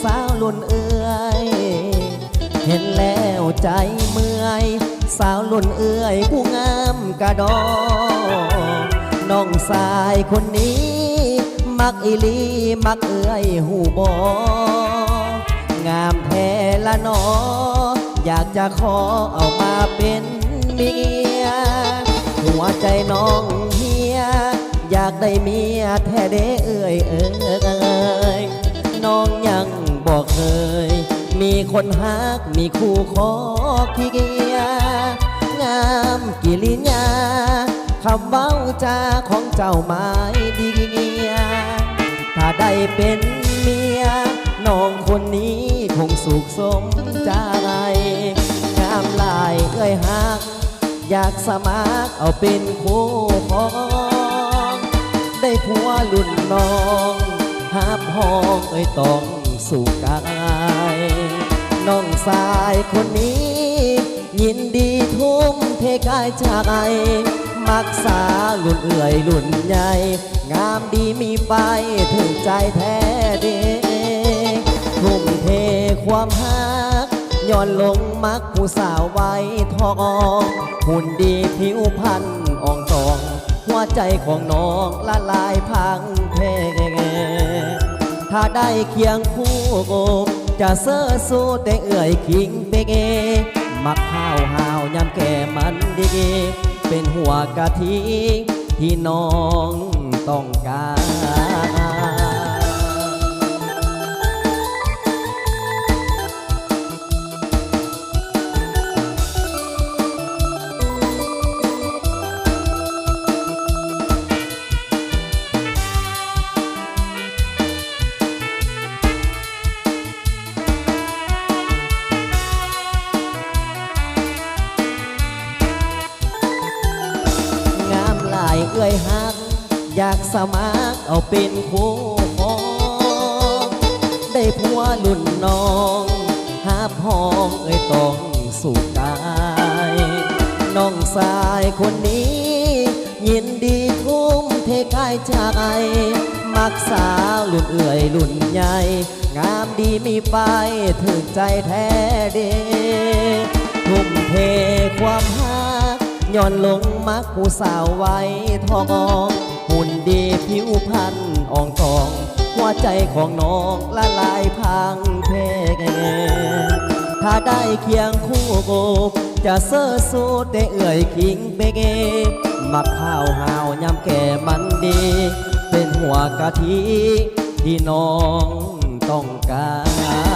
สาวลุ่นเอื้อยเห็นแล้วใจเมื่อยสาวลุ่นเอื้อยผู้งามกระดอน้องสายคนนี้มักอีลีมักเอื้อยหูบองามแท้ละนออยากจะขอเอามาเป็นเมียหัวใจน้องเฮียอยากได้เมียแท้เด้เอ้ยน้องยังบอกเคยมีคนฮักมีคู่ขอขี้เกียงามกิริยาคำเว้าจาของเจ้าไม้ดีเงียถ้าได้เป็นเมียน้องคนนี้คงสุขสมใจงามลายเอ้ยฮักอยากสมัครเอาเป็นคู่ของได้ผัวรุ่นน้องหาบห้องเอ้ยต้องสุขกายน้องสายคนนี้ยินดีทุ่มเทกายใจมักษารุ่นเอื่อยรุ่นใหญ่งามดีมีไปถึงใจแท้เด็กทุ่มเทความฮักย้อนลงมักผู้สาวไว้ทองหุ่นดีผิวพรรณอ่องตองหัวใจของน้องละลายพังเพถ้าได้เคียงคู่โกจะเสื้อสู้แต่เอื่อยคิงเปเกมักข้าวหาวยำแก่มันดีเป็นหัวกะทิที่น้องต้องการเอื้อยฮักอยากสมัครเอาเป็นคู่ของได้ผัวรุ่นน้องหาพ้องเอ้ยต้องสู่กายน้องสายคนนี้ยินดีทุ่มเทกายใจมักสาวรุ่นเอื้อยรุ่นใหญ่งามดีมีไปถึงใจแท้เด้ทุ่มเทความฮักย้อนลงมักผู้สาวไว้ทองหุ่นดีผิวพรรณอ่องตองหัวใจของน้องละลายพังเพถ้าได้เคียงคู่โกจะเสื้อสู้แต่เอื่อยคิงเบเกมักข้าวหาวยำแก่มันดีเป็นหัวกะทิที่น้องต้องการ